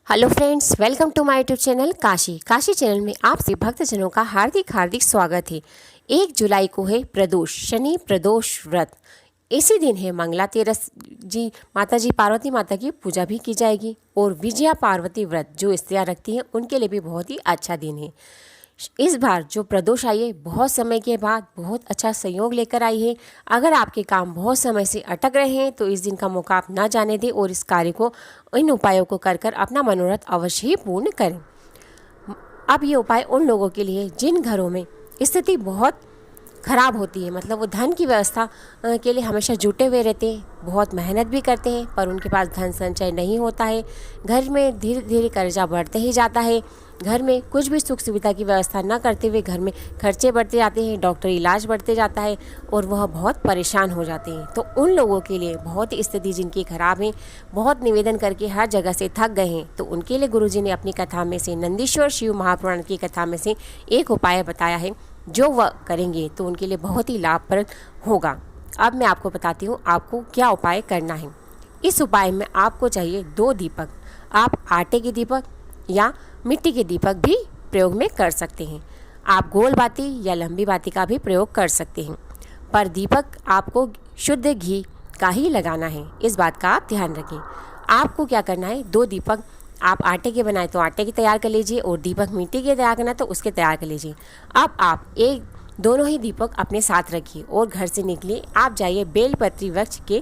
Hello friends, welcome to my YouTube channel Kashi channel में आप सभी भक्तजनों का हार्दिक हार्दिक स्वागत है। 1 जुलाई को है प्रदोष, शनि प्रदोष व्रत। इसी दिन है मंगला तेरस जी, माता जी पार्वती माता की पूजा भी की जाएगी। और विजया पार्वती व्रत जो स्त्रियाँ रखती हैं उनके लिए भी बहुत ही अच्छा दिन है। इस बार जो प्रदोष आई है बहुत समय के बाद बहुत अच्छा संयोग लेकर आई है। अगर आपके काम बहुत समय से अटक रहे हैं तो इस दिन का मौका आप ना जाने दें और इस कार्य को, इन उपायों को कर कर अपना मनोरथ अवश्य ही पूर्ण करें। अब ये उपाय उन लोगों के लिए जिन घरों में स्थिति बहुत खराब होती है, मतलब वो धन की व्यवस्था के लिए हमेशा जुटे हुए रहते हैं, बहुत मेहनत भी करते हैं पर उनके पास धन संचय नहीं होता है। घर में धीरे धीरे कर्जा बढ़ते ही जाता है। घर में कुछ भी सुख सुविधा की व्यवस्था न करते हुए घर में खर्चे बढ़ते जाते हैं, डॉक्टर इलाज बढ़ते जाता है और वह बहुत परेशान हो जाते हैं। तो उन लोगों के लिए बहुत स्थिति जिनकी खराब है, बहुत निवेदन करके हर जगह से थक गए हैं, तो उनके लिए गुरुजी ने अपनी कथा में से, नंदीश्वर शिव महापुराण की कथा में से एक उपाय बताया है जो वह करेंगे तो उनके लिए बहुत ही लाभप्रद होगा। अब मैं आपको बताती हूँ आपको क्या उपाय करना है। इस उपाय में आपको चाहिए 2 दीपक। आप आटे के दीपक या मिट्टी के दीपक भी प्रयोग में कर सकते हैं। आप गोल बाती या लंबी बाती का भी प्रयोग कर सकते हैं, पर दीपक आपको शुद्ध घी का ही लगाना है, इस बात का आप ध्यान रखें। आपको क्या करना है, 2 दीपक आप आटे के बनाए तो आटे के तैयार कर लीजिए और दीपक मिट्टी के तैयार करना तो उसके तैयार कर लीजिए। अब आप दोनों ही दीपक अपने साथ रखिए और घर से निकलिए। आप जाइए बेलपत्री वृक्ष के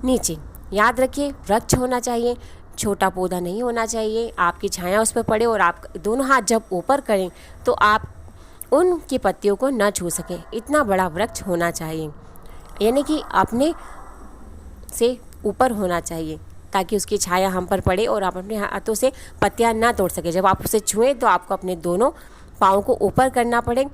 नीचे। याद रखिए, वृक्ष होना चाहिए, छोटा पौधा नहीं होना चाहिए। आपकी छाया उस पर पड़े और आप दोनों हाथ जब ऊपर करें तो आप उनकी पत्तियों को न छू सकें, इतना बड़ा वृक्ष होना चाहिए, यानी कि अपने से ऊपर होना चाहिए ताकि उसकी छाया हम पर पड़े और आप अपने हाथों से पत्तियां ना तोड़ सके। जब आप उसे छुएं तो आपको अपने दोनों पाँव को ऊपर करना पड़े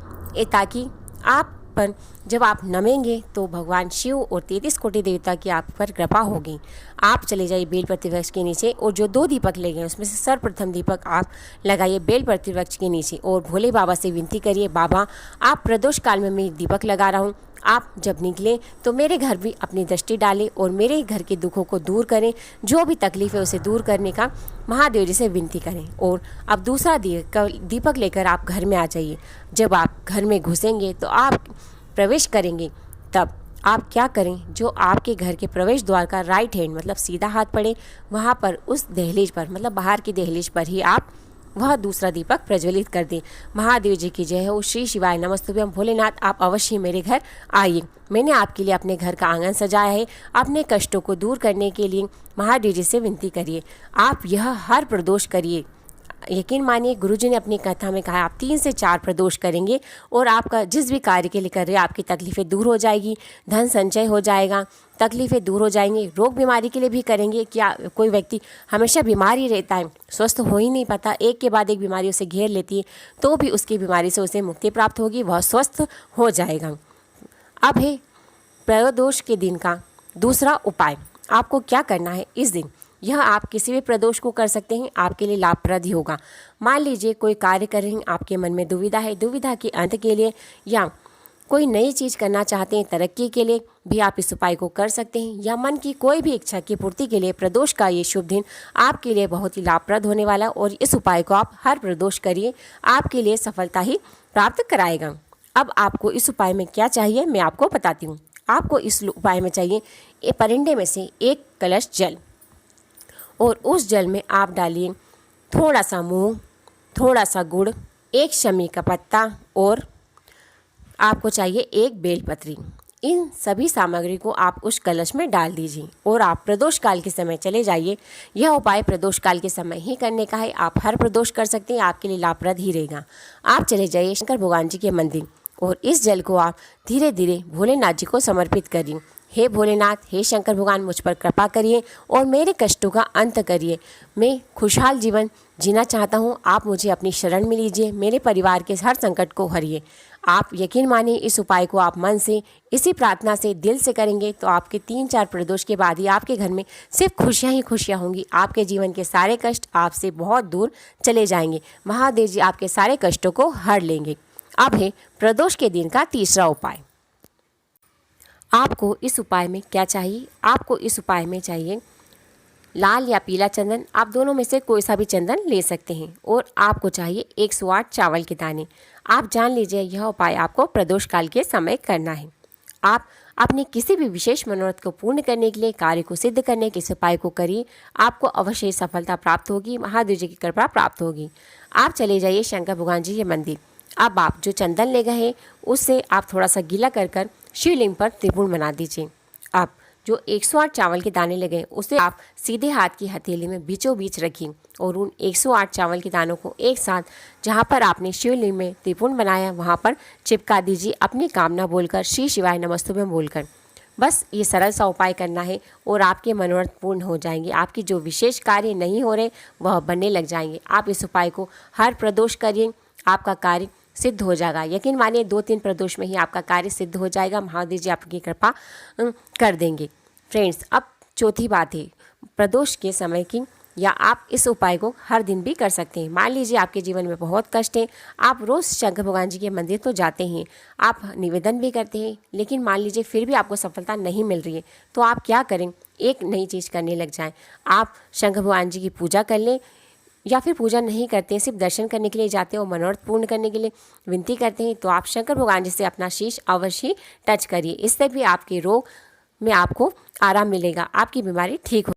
ताकि आप पर जब आप नमेंगे तो भगवान शिव और 33 कोटि देवता की आप पर कृपा होगी। आप चले जाइए बेलपत्री वृक्ष के नीचे और जो 2 दीपक ले गए उसमें से सर्वप्रथम दीपक आप लगाइए बेलपत्री वृक्ष के नीचे और भोले बाबा से विनती करिए, बाबा आप प्रदोष काल में मैं दीपक लगा रहा हूँ, आप जब निकलें तो मेरे घर भी अपनी दृष्टि डालें और मेरे घर के दुखों को दूर करें, जो भी तकलीफ है उसे दूर करने का महादेव जी से विनती करें। और अब दूसरा दीपक लेकर आप घर में आ जाइए। जब आप घर में घुसेंगे तो आप प्रवेश करेंगे, तब आप क्या करें, जो आपके घर के प्रवेश द्वार का राइट हैंड मतलब सीधा हाथ पड़े वहाँ पर उस दहलीज पर, मतलब बाहर की दहलीज पर ही आप वह दूसरा दीपक प्रज्वलित कर दें। महादेव जी की जय हो, श्री शिवाय नमस्तुभ्यम। भोलेनाथ आप अवश्य मेरे घर आइए, मैंने आपके लिए अपने घर का आंगन सजाया है। अपने कष्टों को दूर करने के लिए महादेव जी से विनती करिए। आप यह हर प्रदोष करिए। यकीन मानिए, गुरुजी ने अपनी कथा में कहा आप 3 से 4 प्रदोष करेंगे और आपका जिस भी कार्य के लिए कर रहे हैं आपकी तकलीफ़ें दूर हो जाएगी, धन संचय हो जाएगा, तकलीफ़ें दूर हो जाएंगी। रोग बीमारी के लिए भी करेंगे। क्या कोई व्यक्ति हमेशा बीमार ही रहता है, स्वस्थ हो ही नहीं पाता, एक के बाद एक बीमारी उसे घेर लेती है, तो भी उसकी बीमारी से उसे मुक्ति प्राप्त होगी, वह स्वस्थ हो जाएगा। अब है प्रदोष के दिन का दूसरा उपाय। आपको क्या करना है इस दिन, यह आप किसी भी प्रदोष को कर सकते हैं, आपके लिए लाभप्रद ही होगा। मान लीजिए कोई कार्य कर रहे हैं, आपके मन में दुविधा है, दुविधा के अंत के लिए या कोई नई चीज़ करना चाहते हैं, तरक्की के लिए भी आप इस उपाय को कर सकते हैं, या मन की कोई भी इच्छा की पूर्ति के लिए प्रदोष का ये शुभ दिन आपके लिए बहुत ही लाभप्रद होने वाला। और इस उपाय को आप हर प्रदोष करिए, आपके लिए सफलता ही प्राप्त कराएगा। अब आपको इस उपाय में क्या चाहिए मैं आपको बताती हूँ। आपको इस उपाय में चाहिए परिंदे में से 1 कलश जल, और उस जल में आप डालिए थोड़ा सा मूंग, थोड़ा सा गुड़, 1 शमी का पत्ता और आपको चाहिए 1 बेलपत्री। इन सभी सामग्री को आप उस कलश में डाल दीजिए और आप प्रदोष काल के समय चले जाइए। यह उपाय प्रदोष काल के समय ही करने का है, आप हर प्रदोष कर सकते हैं, आपके लिए लाभप्रद ही रहेगा। आप चले जाइए शंकर भगवान जी के मंदिर और इस जल को आप धीरे धीरे भोलेनाथ जी को समर्पित करिए। हे भोलेनाथ, हे शंकर भगवान, मुझ पर कृपा करिए और मेरे कष्टों का अंत करिए। मैं खुशहाल जीवन जीना चाहता हूँ, आप मुझे अपनी शरण में लीजिए, मेरे परिवार के हर संकट को हरिए। आप यकीन मानिए, इस उपाय को आप मन से इसी प्रार्थना से दिल से करेंगे तो आपके 3-4 प्रदोष के बाद ही आपके घर में सिर्फ खुशियाँ ही खुशियाँ होंगी। आपके जीवन के सारे कष्ट आपसे बहुत दूर चले जाएंगे। महादेव जी आपके सारे कष्टों को हर लेंगे। अब है प्रदोष के दिन का तीसरा उपाय। आपको इस उपाय में क्या चाहिए, आपको इस उपाय में चाहिए लाल या पीला चंदन, आप दोनों में से कोई सा भी चंदन ले सकते हैं। और आपको चाहिए 108 चावल के दाने। आप जान लीजिए यह उपाय आपको प्रदोष काल के समय करना है। आप अपने किसी भी विशेष मनोरथ को पूर्ण करने के लिए, कार्य को सिद्ध करने के इस उपाय को करिए, आपको अवश्य सफलता प्राप्त होगी, महादेव जी की कृपा प्राप्त होगी। आप चले जाइए शंकर भगवान जी के मंदिर। अब आप जो चंदन ले गए हैं उससे आप थोड़ा सा गीला कर कर शिवलिंग पर त्रिपुण बना दीजिए। आप जो 108 चावल के दाने लगे उसे आप सीधे हाथ की हथेली में बीचों बीच रखिए और उन 108 चावल के दानों को एक साथ जहाँ पर आपने शिवलिंग में त्रिपुण बनाया वहाँ पर चिपका दीजिए, अपनी कामना बोलकर, श्री शिवाय नमस्तुभ्यं बोलकर। बस ये सरल सा उपाय करना है और आपके मनोरथ पूर्ण हो जाएंगे। आपकी जो विशेष कार्य नहीं हो रहे वह बनने लग जाएंगे। आप इस उपाय को हर प्रदोष करिए, आपका कार्य सिद्ध हो जाएगा। यकीन मानिए 2-3 प्रदोष में ही आपका कार्य सिद्ध हो जाएगा। महादेव जी आपकी कृपा कर देंगे। फ्रेंड्स, अब चौथी बात है प्रदोष के समय की, या आप इस उपाय को हर दिन भी कर सकते हैं। मान लीजिए आपके जीवन में बहुत कष्ट है, आप रोज़ शंकर भगवान जी के मंदिर तो जाते हैं, आप निवेदन भी करते हैं, लेकिन मान लीजिए फिर भी आपको सफलता नहीं मिल रही है, तो आप क्या करें, एक नई चीज़ करने लग जाएं। आप शंकर भगवान जी की पूजा कर लें, या फिर पूजा नहीं करते हैं, सिर्फ दर्शन करने के लिए जाते हैं और मनोरथ पूर्ण करने के लिए विनती करते हैं, तो आप शंकर भगवान जी से अपना शीश अवश्य टच करिए। इससे भी आपके रोग में आपको आराम मिलेगा, आपकी बीमारी ठीक हो।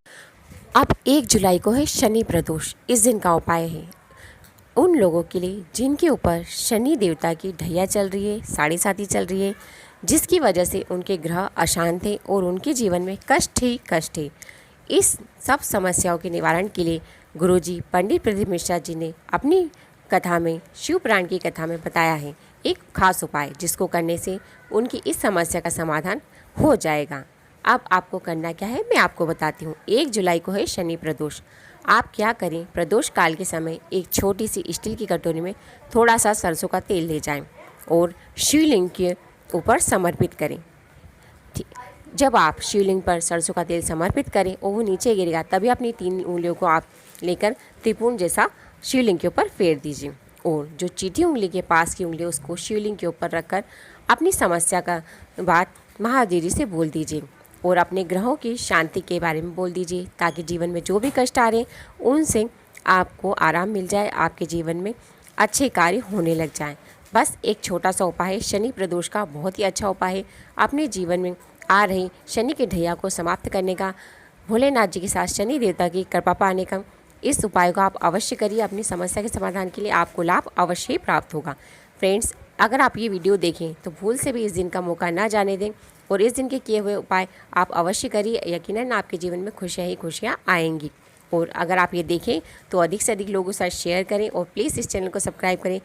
अब 1 जुलाई को है शनि प्रदोष। इस दिन का उपाय है उन लोगों के लिए जिनके ऊपर शनि देवता की ढैया चल रही है, साढ़े साती चल रही है, जिसकी वजह से उनके ग्रह अशांत है और उनके जीवन में कष्ट ही कष्ट है। इस सब समस्याओं के निवारण के लिए गुरुजी पंडित प्रदीप मिश्रा जी ने अपनी कथा में, शिव पुराण की कथा में बताया है एक खास उपाय, जिसको करने से उनकी इस समस्या का समाधान हो जाएगा। अब आपको करना क्या है मैं आपको बताती हूँ। 1 जुलाई को है शनि प्रदोष। आप क्या करें, प्रदोष काल के समय एक छोटी सी स्टील की कटोरी में थोड़ा सा सरसों का तेल ले जाएं और शिवलिंग के ऊपर समर्पित करें। जब आप शिवलिंग पर सरसों का तेल समर्पित करें और वो नीचे गिरेगा, तभी अपनी 3 उंगलियों को आप लेकर त्रिपुण जैसा शिवलिंग के ऊपर फेर दीजिए और जो चीटी उंगली के पास की उंगली उसको शिवलिंग के ऊपर रखकर अपनी समस्या का बात महादेव जी से बोल दीजिए और अपने ग्रहों की शांति के बारे में बोल दीजिए, ताकि जीवन में जो भी कष्ट आ रहे हैं उनसे आपको आराम मिल जाए, आपके जीवन में अच्छे कार्य होने लग जाएं। बस एक छोटा सा उपाय है, शनि प्रदोष का बहुत ही अच्छा उपाय है अपने जीवन में आ रही शनि के ढैया को समाप्त करने का, भोलेनाथ जी के साथ शनि देवता की कृपा पाने का। इस उपाय को आप अवश्य करिए, अपनी समस्या के समाधान के लिए आपको लाभ अवश्य ही प्राप्त होगा। फ्रेंड्स, अगर आप ये वीडियो देखें तो भूल से भी इस दिन का मौका ना जाने दें और इस दिन के किए हुए उपाय आप अवश्य करिए। यकीनन आपके जीवन में खुशियाँ ही खुशियाँ आएंगी। और अगर आप ये देखें तो अधिक से अधिक लोगों के साथ शेयर करें और प्लीज़ इस चैनल को सब्सक्राइब करें